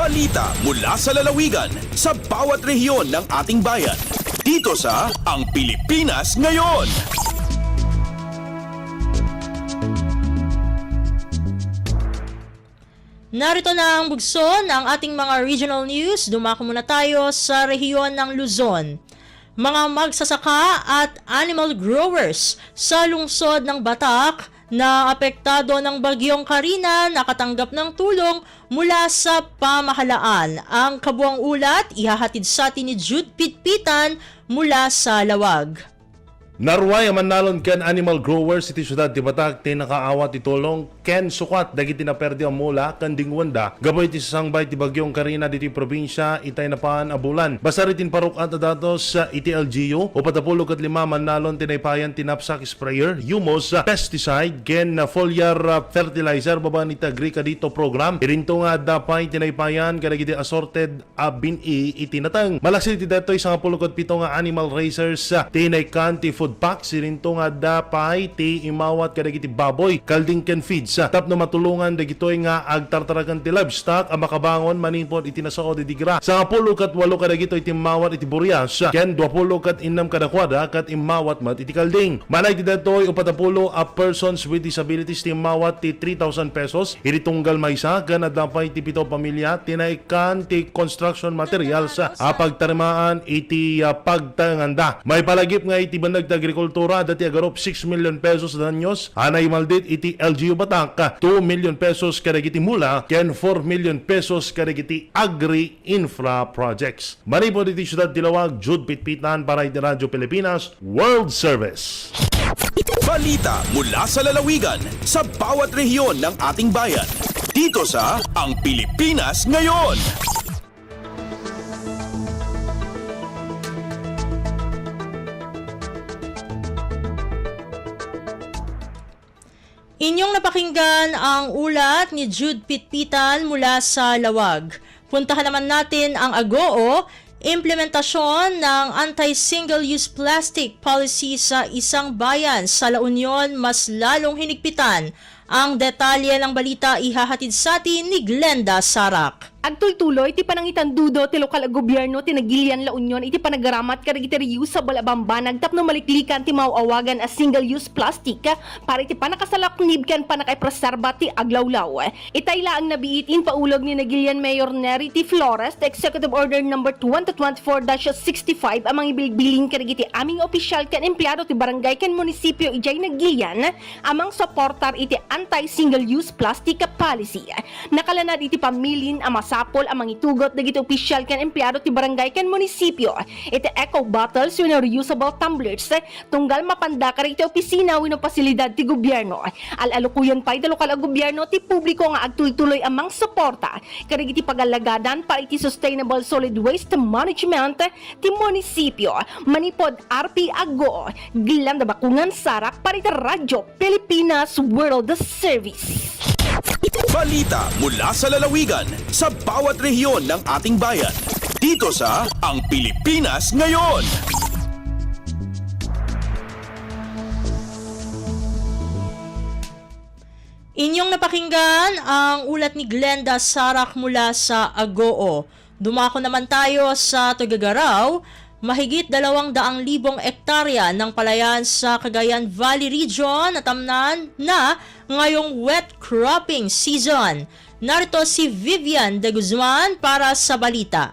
Balita mula sa lalawigan sa bawat rehiyon ng ating bayan. Dito sa Ang Pilipinas Ngayon. Narito na ang bugso ng ating mga regional news. Dumako muna tayo sa rehiyon ng Luzon. Mga magsasaka at animal growers sa lungsod ng Batak na apektado ng bagyong Karina nakatanggap ng tulong mula sa pamahalaan. Ang kabuang ulat ihahatid sa atin ni Jude Pitpitan mula sa Lawag. Narway manalon ken animal growers iti syudad ti Batak ti nakaawat ti tulong ken sukat dagiti naperdi ang mula ken dingwanda gaboy ti sangbay ti bagyong Karina diti probinsya itay napan a bulan. Basaritin parukat datos sa iti LGU o patapulog at 5 manalon tinaypayan tinapsak sprayer, humus, pesticide ken foliar fertilizer baba ni Tagrika dito program. Irinto nga dapay tinaypayan kadagiti assorted bini itinatang. Malaksi ti detoy sa 17 nga animal racers tinaykan ti food pack sirinto nga dapay ti imawat kadagiti baboy kalding ken feeds tapno matulungan dagitoy nga agtartarakan ti livestock ang makabangon manipod iti nasao di digra sa 18 kadagitoy ti imawat iti burias ken 20 kadakwada kat imawat mat iti kalding manay ti datoy 40 persons with disabilities ti imawat ti 3,000 pesos iti tunggal maysa ken dapay ti 7 pamilya tinaikan ti construction materials pagtarimaan iti pagtanganda may palagip nga iti banag agrikultura dati agarop 6 million pesos danyos anay maldit iti LGU Batak 2 million pesos kadagiti mula ken 4 million pesos kadagiti agri-infra projects. Manipod iti syudad Tilawag, Jude Pitpitan para iti Radyo Pilipinas World Service. Balita mula sa lalawigan sa bawat rehiyon ng ating bayan. Dito sa Ang Pilipinas Ngayon. Inyong napakinggan ang ulat ni Jude Pitpitan mula sa Lawag. Puntahan naman natin ang AGOO, implementasyon ng anti-single-use plastic policy sa isang bayan sa La Union mas lalong hinigpitan. Ang detalye ng balita ihahatid sa atin ni Glenda Sarak. Agtultuloy ti panangitan dudo ti lokal a gobyerno ti Nagilian La Union iti panagaramat kadagiti reusable a bambanag tapno maliklikan ti mauawagan a single-use plastic para iti panakasalaknib ken panakaipreserba ti aglawlaw. Itayla ang nabiitin paulog ni Nagilian Mayor Nery T. Flores Executive Order No. 2024-65 amang ibilbilin kadagiti aming opisyal ken empleyado ti barangay ken munisipyo ijay Nagilian amang suportar iti anti-single-use plastic policy. Nakalanad iti pamilin a sapol ang mangitugot dagiti opisyal ken empleyado ti barangay ken munisipyo iti eco bottles wenno reusable tumblers tunggal mapandakar iti opisina wenno pasilidad ti gobyerno. Alalukuyan pay ti lokal a gobyerno ti publiko nga agtultuloy amang suporta kadagiti pagalagadan para iti sustainable solid waste management ti munisipyo. Manipod RP Ago, Glenda Bakungan Sarak para iti Radyo Pilipinas World Service. Balita mula sa lalawigan sa bawat rehiyon ng ating bayan. Dito sa Ang Pilipinas Ngayon. Inyong napakinggan ang ulat ni Glenda Sarak mula sa AGOO. Dumako naman tayo sa Tuguegarao. Mahigit 200,000 ektarya ng palayan sa Cagayan Valley Region natamnan na ngayong wet cropping season. Narito si Vivian de Guzman para sa balita.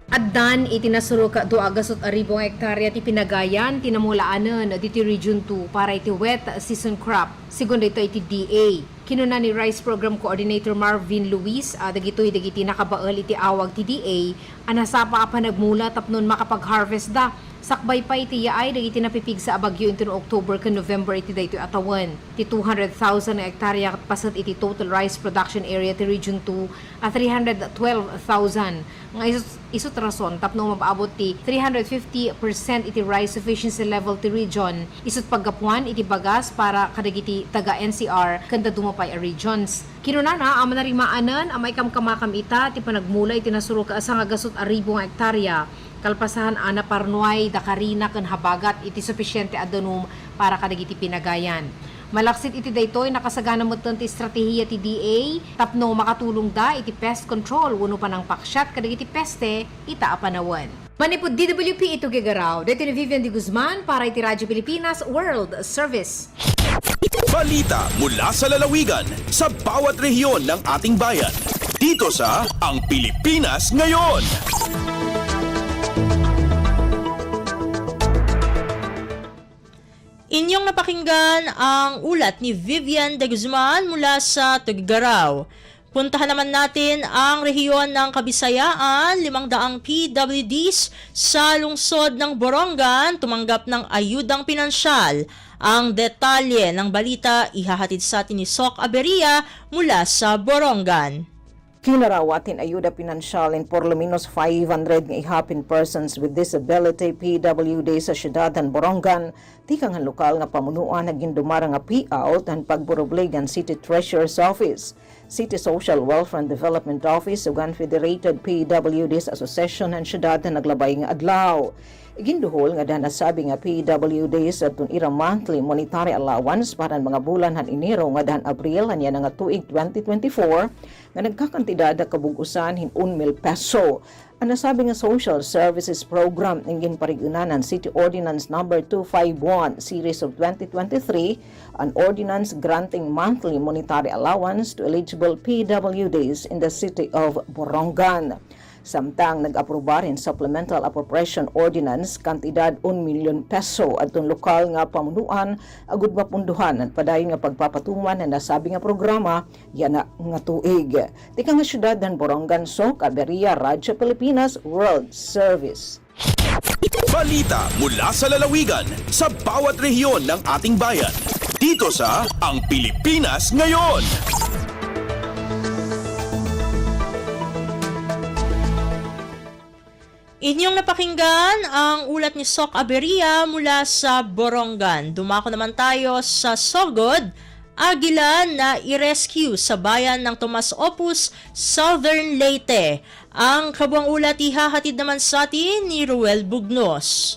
Addan itinasuro ka 200,000 hektarya ti pinagayan tinamulaanan diti Region 2 para iti wet season crop. Segundo ito iti DA. Kinuna ni Rice Program Coordinator Marvin Luis dagitoy nakabael iti awag ti DA anasapa pa nagmula tapnon makapag-harvest da. Sakbay pa iti yaay dagiti napipig sa abagyo into October ken November iti daytoy atawan. Ti 200,000 hektarya pasat iti total rice production area ti Region 2 at 312,000. Nga isut rason tapno mapaabot ti 350% iti rice sufficiency level ti region. Isut paggapuan iti bagas para kadagiti taga NCR kanda dumapay a regions. Kinunana ang manarimanan ang may kamkamakam ita ti panagmula iti nasuro ka asang agasot a 1,000 hektarya. Kalpasahan ana parnuay da karina ken habagat iti sufisyente adunum para kadagiti pinagayan. Malaksit iti daytoy nakasagana mo ti estratehiya ti DA tapno makatulong da iti pest control wano pa ng paksyat kadag iti peste ita apanawan. Manipod DWP ito gagaraw. Dito ni Vivian de Guzman para iti Radyo Pilipinas World Service. Balita mula sa lalawigan sa bawat rehiyon ng ating bayan. Dito sa Ang Pilipinas Ngayon. Inyong napakinggan ang ulat ni Vivian de Guzman mula sa Tuguegarao. Puntahan naman natin ang rehiyon ng Kabisayaan. 500 PWDs sa lungsod ng Borongan tumanggap ng ayudang pinansyal. Ang detalye ng balita ihahatid sa atin ni Sok Aberia mula sa Borongan. Kinarawatin ayuda pinansyal in por lo menos 500 nga ihapin persons with disability PWD sa syudad ng Borongan. Tikang ang lokal nga pamunuan naging dumara nga payout ang pagburublig ng City Treasurer's Office, City Social Welfare and Development Office ug Federated PWDs Association ng syudad na naglabay nga adlaw. Iginduhol nga dahil nasabi nga PWDs at ira monthly monetary allowance para mga bulan han Enero nga dahil Abril hanya nga tuig 2024 nga nagkakantidad na kabugusan hin 1,000 peso. Ang nasabi nga Social Services Program ingin parigunan ng City Ordinance No. 251 Series of 2023, an ordinance granting monthly monetary allowance to eligible PWDs in the city of Borongan. Samtang nag-aproba rin Supplemental Appropriation Ordinance kantidad 1 milyon peso at lokal nga pamunuan agud mapunduhan at padayon nga pagpapatuman na nasabi nga programa yana nga tuig. Tika nga syudad ng Borongan, Sok Aberia, Radyo Pilipinas World Service. Balita mula sa lalawigan sa bawat rehiyon ng ating bayan. Dito sa Ang Pilipinas Ngayon. Inyong napakinggan ang ulat ni Sok Aberia mula sa Borongan. Dumako naman tayo sa Sogod, Aguila na i-rescue sa bayan ng Tomas Opus, Southern Leyte. Ang kabuang ulat ihahatid naman sa atin ni Ruel Bugnos.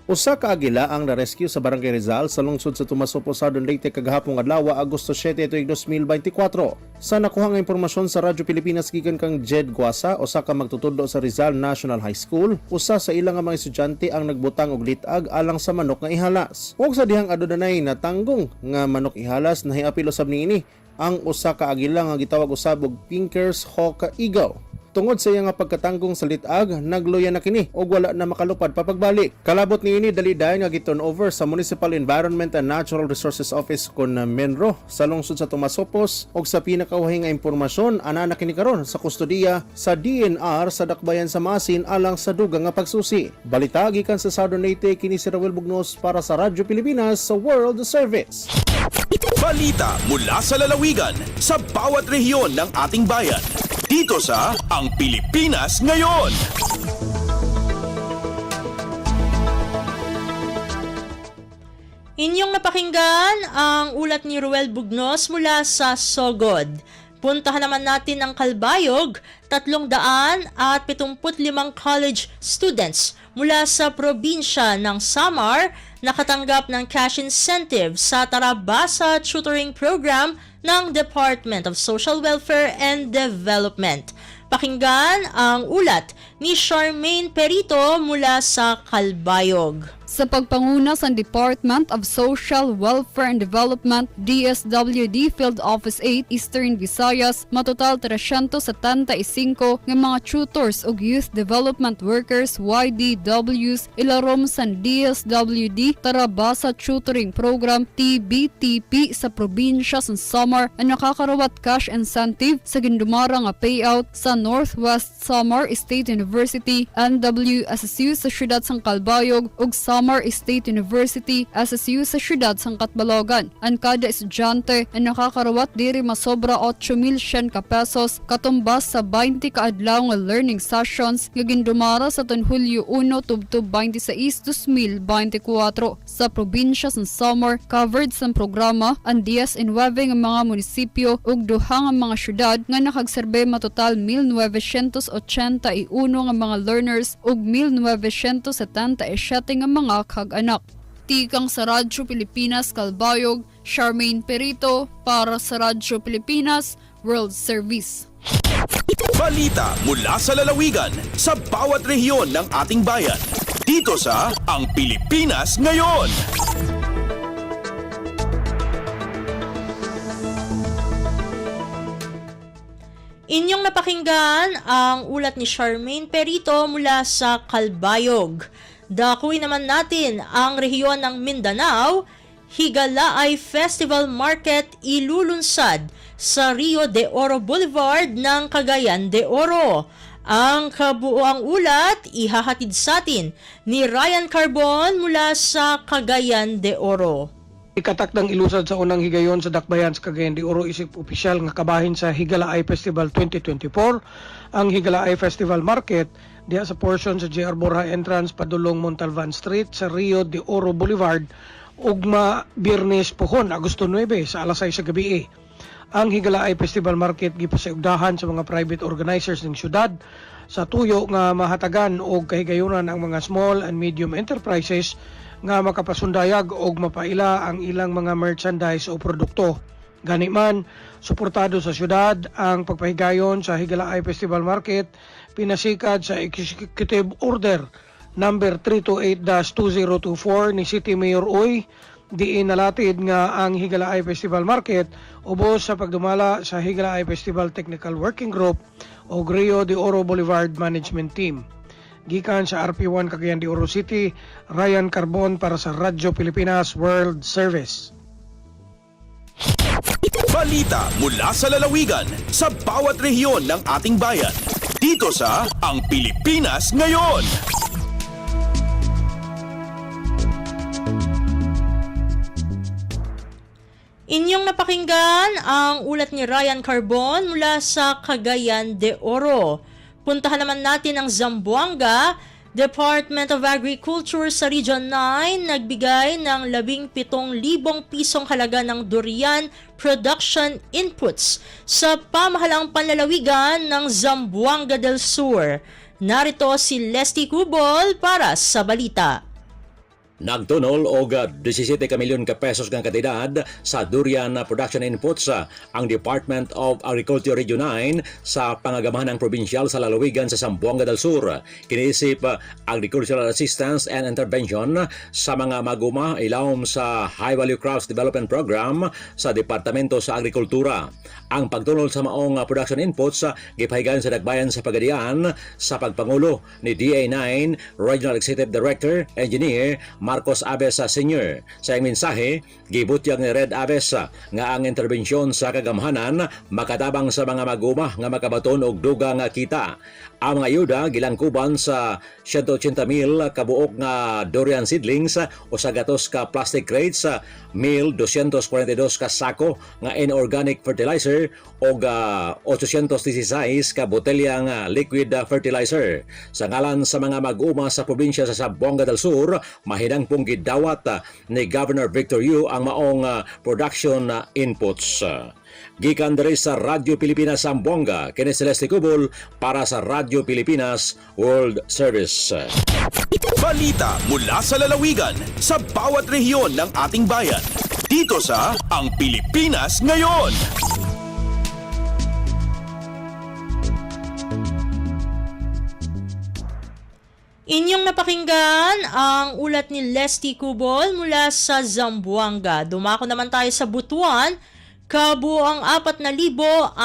Usa ka agila ang na-rescue sa Barangay Rizal sa lungsod sa Tomasopo, Southern Leyte kagahapon adlaw Agosto 7 tuig 2024. Sa nakuha nga impormasyon sa Radyo Pilipinas gikan kang Jed Guasa, usa ka magtutudlo sa Rizal National High School, usa sa ilang nga mga estudyante ang nagbutang og litag alang sa manok nga ihalas. Ug sa dihang adunay natanggong nga manok ihalas nahiapil usab niini ang usa ka agila nga gitawag usab og Pinker's Hawk Eagle. Tungod sa iya nga pagkatanggong sa litag, nagluya na kini og wala na makalupad pa pagbalik. Kalabot niini dali-dayon nga giturn over sa Municipal Environment and Natural Resources Office kon Menro sa lungsod sa Tomasopos og sa pinakauhay nga impormasyon ana na kini karon sa kustodiya sa DNR sa Dakbayan sa Masin alang sa dugang nga pagsusi. Balita gikan sa Southern Leyte kini si Ruel Bugnos para sa Radyo Pilipinas sa World Service. Balita mula sa lalawigan sa bawat rehiyon ng ating bayan. Dito sa Ang Pilipinas Ngayon. Inyong napakinggan ang ulat ni Ruel Bugnos mula sa Sogod. Puntahan naman natin ang Kalbayog, 375 college students mula sa probinsya ng Samar nakatanggap ng cash incentive sa Tarabasa Tutoring Program ng Department of Social Welfare and Development. Pakinggan ang ulat ni Charmaine Perito mula sa Kalbayog. Sa pagpanguna sa Department of Social Welfare and Development, DSWD Field Office 8, Eastern Visayas, matotal 375 nga mga tutors ug youth development workers YDWs ilarom sa DSWD Tarabasa Tutoring Program TBTP sa probinsya sa Samar ang nakakarawat cash incentive sa gindumara nga payout sa Northwest Samar State University, NWSSU sa siyudad sang Kalbayog ug Samar State University SSU sa siyudad sang Katbalogan. Ang kada estudyante ay nakakarawat diri masobra 8,100 ka pesos katumbas sa 20 ka adlaw nga learning sessions nga gindumara sa Hulyo 1 tubtub 26, 2024 sa probinsya sang Samar. Covered sa programa ang 19 nga mga munisipyo ug duha nga mga siyudad nga nakagserbe matotal 1,981 nga mga learners ug 1,977 nga mga kag-anak. Tikang sa Radyo Pilipinas Kalbayog, Charmaine Perito para sa Radyo Pilipinas World Service. Balita mula sa lalawigan sa bawat rehiyon ng ating bayan. Dito sa Ang Pilipinas Ngayon. Inyong napakinggan ang ulat ni Charmaine Perito mula sa Calbayog. Dakuin naman natin ang rehiyon ng Mindanao. Higalaay Festival Market ilulunsad sa Rio de Oro Boulevard ng Cagayan de Oro. Ang kabuoang ulat ihahatid sa atin ni Ryan Carbon mula sa Cagayan de Oro. Ikatakdang ilusad sa unang higayon sa Dakbayan sa Cagayan de Oro isip opisyal nga kabahin sa Higalaay Festival 2024 ang Higalaay Festival Market diha sa portion sa JR Borja entrance padulong Montalvan Street sa Rio de Oro Boulevard ugma Biyernes pohon Agosto 9 sa alas 6 sa gabi. Ang Higalaay Festival Market gipasiugdahan sa mga private organizers ng syudad sa tuyo nga mahatagan og kahigayunan ang mga small and medium enterprises nga makapasundayag og mapaila ang ilang mga merchandise o produkto. Gani man, suportado sa syudad ang pagpahigayon sa Higalaay Festival Market pinasikad sa Executive Order number 328-2024 ni City Mayor Uy. Diin nalatid nga ang Higalaay Festival Market ubos sa pagdumala sa Higalaay Festival Technical Working Group o Rio de Oro Boulevard Management Team. Gikan sa RP1 Cagayan de Oro City, Ryan Carbon para sa Radyo Pilipinas World Service. Balita mula sa lalawigan sa bawat rehiyon ng ating bayan. Dito sa Ang Pilipinas Ngayon. Inyong napakinggan ang ulat ni Ryan Carbon mula sa Cagayan de Oro. Puntahan naman natin ang Zamboanga. Department of Agriculture sa Region 9 nagbigay ng 17,000 pisong halaga ng durian production inputs sa pamahalang panlalawigan ng Zamboanga del Sur. Narito si Leslie Cubol para sa balita. Nagtunol og 17 ka milyon ka pesos ng kantidad sa durian production inputs ang Department of Agriculture Region 9 sa pangagamahan ng probinsyal sa lalawigan sa Zamboanga del Sur. Kiniisip Agricultural Assistance and Intervention sa mga maguma ilawom sa High Value Crops Development Program sa Departamento sa Agrikultura. Ang pagtunol sa maong production inputs gipahigayon sa Dakbayan sa Pagadian sa pagpangulo ni DA9 Regional Executive Director Engineer Marcos Aves Sr. Sa iyang mensahe, gibutyag ni Red Aves nga ang interbensyon sa kagamhanan makatabang sa mga maguma nga makabaton og dugang kita. Ang mga ayuda gilangkuban sa 180,000 kabuok nga durian seedlings o sa gatos ka plastic crates, 1,242 ka sako nga inorganic fertilizer o 816 ka botelya nga liquid fertilizer. Sa ngalan sa mga mag-uma sa probinsya sa Zamboanga del Sur, mahinang pong gidawat ni Governor Victor Yu ang maong production inputs. Gikan diri sa Radyo Pilipinas Zamboanga, kini si Leslie Cubol para sa Radyo Pilipinas World Service. Balita mula sa lalawigan sa bawat rehiyon ng ating bayan. Dito sa Ang Pilipinas Ngayon. Inyong napakinggan ang ulat ni Leslie Cubol mula sa Zamboanga. Dumako naman tayo sa Butuan. Kabuang 4,684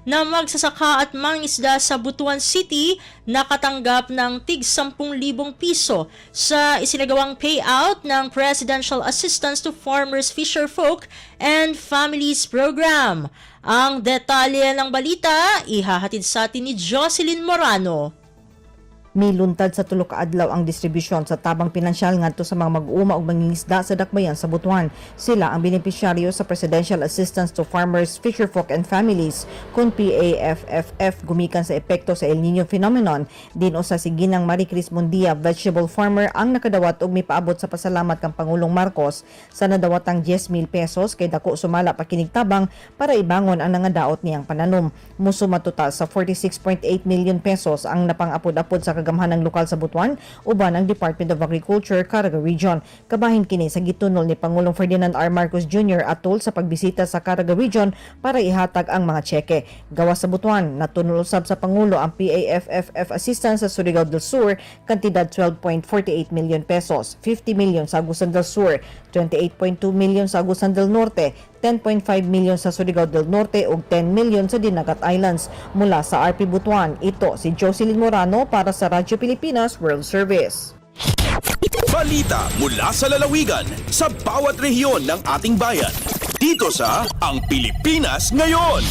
na magsasaka at mangingisda sa Butuan City nakatanggap ng tig 10,000 piso sa isinagawang payout ng Presidential Assistance to Farmers, Fisherfolk and Families Program. Ang detalye ng balita ihahatid sa atin ni Jocelyn Morano. Miluntad sa tulo ka adlaw ang distribusyon sa tabang pinansyal ngadto sa mga mag-uuma ug mangingisda sa Dakbayan sa Butuan. Sila ang benepisyaryo sa Presidential Assistance to Farmers, Fisherfolk and Families kun PAFFF gumikan sa epekto sa El Nino phenomenon. Diin usa si Ginang Marie Cris Mundia, vegetable farmer, ang nakadawat og mipaabot sa pasalamat kang Pangulong Marcos sa nadawatang 10,000 pesos kay dako sumala pa kining tabang para ibangon ang nangadaot niyang pananom. Musuma total sa 46.8 million pesos ang napang-apod-apod sa kagamhanang lokal sa Butuan uban ang Department of Agriculture Caraga Region. Kabahin kini sa gitunol ni Pangulong Ferdinand R. Marcos Jr. atol sa pagbisita sa Caraga Region para ihatag ang mga tseke. Gawas sa Butuan, natunol usab sa Pangulo ang PAFFF assistance sa Surigao del Sur, kantidad 12.48 million pesos, 50 million sa Agusan del Sur, 28.2 million sa Agusan del Norte, 10.5 million sa Surigao del Norte ug 10 million sa Dinagat Islands. Mula sa RP Butuan, ito si Jocelyn Morano para sa Radyo Pilipinas World Service. Balita mula sa lalawigan sa bawat rehiyon ng ating bayan. Dito sa Ang Pilipinas Ngayon.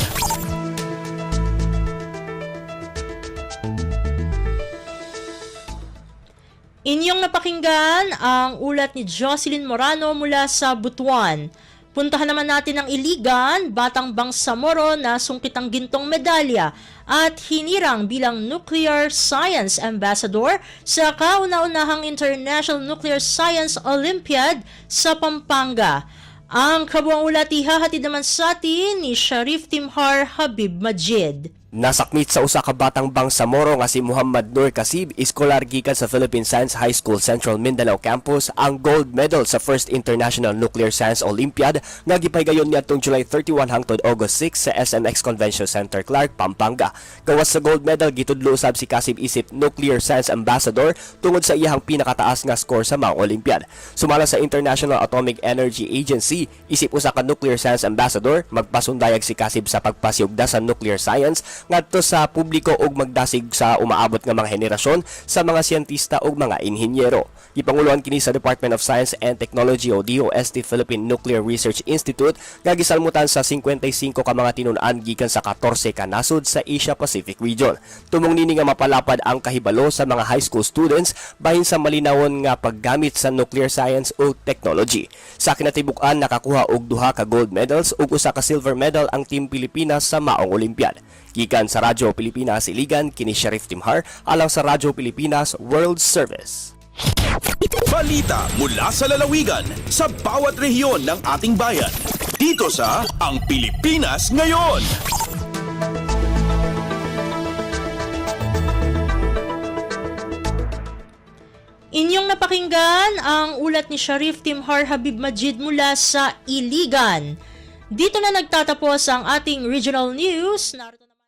Inyong napakinggan ang ulat ni Jocelyn Morano mula sa Butuan. Puntahan naman natin ang Iligan, Batang Bangsamoro na sungkit ang gintong medalya at hinirang bilang Nuclear Science Ambassador sa kauna-unahang International Nuclear Science Olympiad sa Pampanga. Ang kabuang ulat ihahatid naman sa atin ni Sharif Timhar Habib Majid. Nasakmit sa usa ka batang Bangsamoro nga si Muhammad Nur Kasib, iskolar gikan sa Philippine Science High School Central Mindanao Campus, ang gold medal sa First International Nuclear Science Olympiad nga gipaygayon niadtong July 31 hangtod August 6 sa SMX Convention Center Clark, Pampanga. Gawas sa gold medal, gitudlo usab si Kasib isip Nuclear Science Ambassador tungod sa iyang pinakataas nga score sa mga Olympiad. Sumala sa International Atomic Energy Agency, isip usa ka Nuclear Science Ambassador, magpasundayag si Kasib sa pagpasiugda sa nuclear science ngadto sa publiko ug magdasig sa umaabot nga mga henerasyon sa mga siyentista ug mga inhinyero. Gipanguluhan kini sa Department of Science and Technology o DOST Philippine Nuclear Research Institute nga gisalmutan sa 55 ka mga tinun-an gikan sa 14 ka nasod sa Asia Pacific region. Tumong nini nga mapalapad ang kahibalo sa mga high school students bahin sa malinawon nga paggamit sa nuclear science o technology. Sa kinatibuk-an nakakuha og 2 ka gold medals ug 1 ka silver medal ang Team Pilipinas sa maong Olympiad. Gikan sa Radyo Pilipinas Iligan, kini Sharif Timhar alang sa Radyo Pilipinas World Service. Balita mula sa lalawigan sa bawat rehiyon ng ating bayan. Dito sa Ang Pilipinas Ngayon. Inyong napakinggan ang ulat ni Sharif Timhar Habib Majid mula sa Iligan. Dito na nagtatapos ang ating regional news.